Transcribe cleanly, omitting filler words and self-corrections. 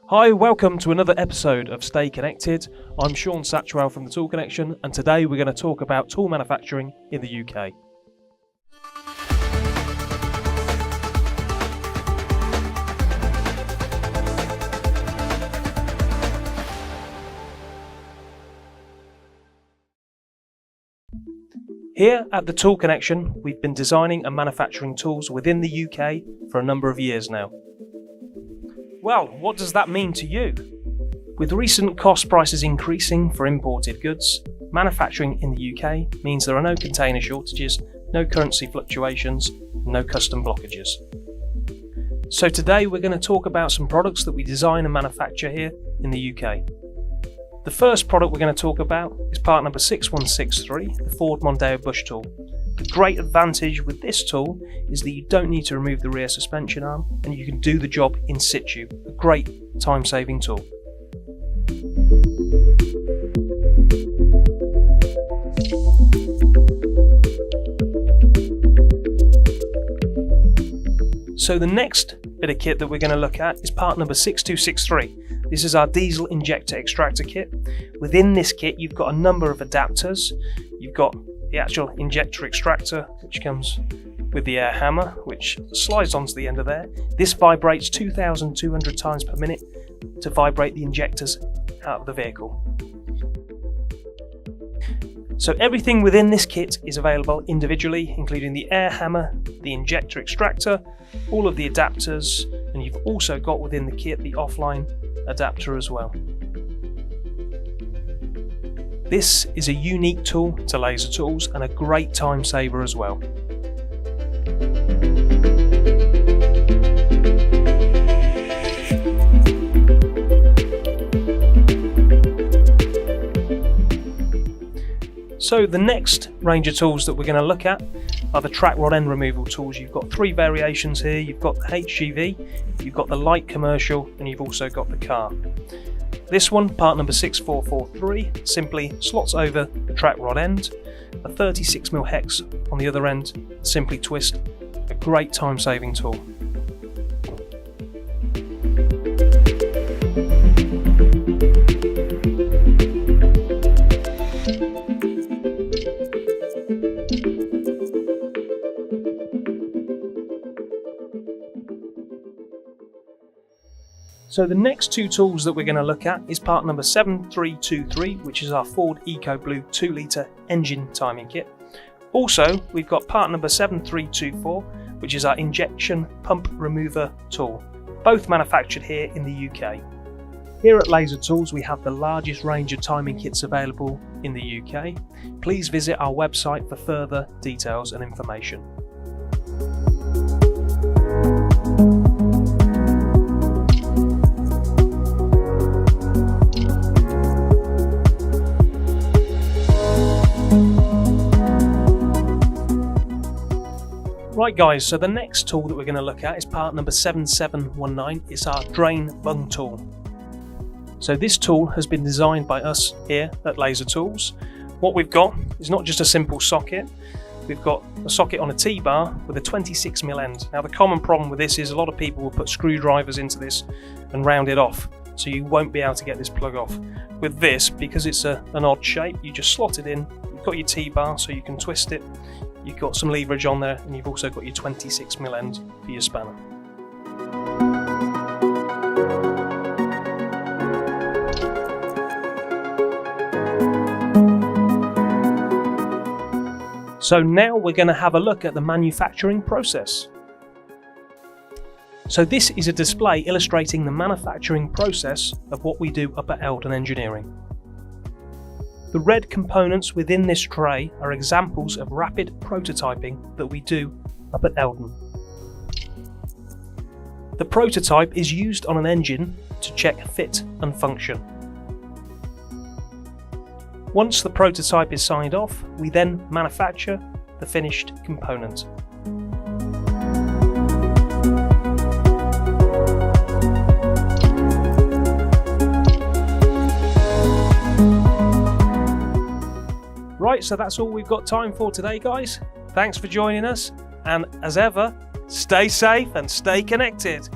Hi, welcome to another episode of Stay Connected. I'm Sean Satchwell from the Tool Connection, and today we're going to talk about tool manufacturing in the UK. Here at the Tool Connection, we've been designing and manufacturing tools within the UK for a number of years now. Well, what does that mean to you? With recent cost prices increasing for imported goods, manufacturing in the UK means there are no container shortages, no currency fluctuations, and no custom blockages. So today we're going to talk about some products that we design and manufacture here in the UK. The first product we're going to talk about is part number 6163, the Ford Mondeo bush tool. The great advantage with this tool is that you don't need to remove the rear suspension arm and you can do the job in situ. A great time-saving tool. So the next bit of kit that we're going to look at is part number 6263. This is our diesel injector extractor kit. Within this kit you've got a number of adapters. You've got the actual injector extractor, which comes with the air hammer, which slides onto the end of there. This vibrates 2,200 times per minute to vibrate the injectors out of the vehicle. So everything within this kit is available individually, including the air hammer, the injector extractor, all of the adapters, and you've also got within the kit the offline adapter as well. This is a unique tool to LaserTools and a great time saver as well. So the next range of tools that we're going to look at are the track rod end removal tools. You've got three variations here. You've got the HGV, you've got the light commercial, and you've also got the car. This one, part number 6443, simply slots over the track rod end. A 36mm hex on the other end, simply twist. A great time-saving tool. So the next two tools that we're going to look at is part number 7323, which is our Ford EcoBlue 2-litre engine timing kit. Also, we've got part number 7324, which is our injection pump remover tool, both manufactured here in the UK. Here at LaserTools we have the largest range of timing kits available in the UK. Please visit our website for further details and information. Right guys, so the next tool that we're going to look at is part number 7719. It's our drain bung tool. So this tool has been designed by us here at LaserTools. What we've got is not just a simple socket. We've got a socket on a T-bar with a 26mm end. Now the common problem with this is a lot of people will put screwdrivers into this and round it off, so you won't be able to get this plug off. With this, because it's an odd shape, you just slot it in. You've got your T-bar so you can twist it. You've got some leverage on there, and you've also got your 26mm end for your spanner. So now we're going to have a look at the manufacturing process. So this is a display illustrating the manufacturing process of what we do up at Eldon Engineering. The red components within this tray are examples of rapid prototyping that we do up at Eldon. The prototype is used on an engine to check fit and function. Once the prototype is signed off, we then manufacture the finished component. Right, so that's all we've got time for today, guys. Thanks for joining us, and as ever, stay safe and stay connected.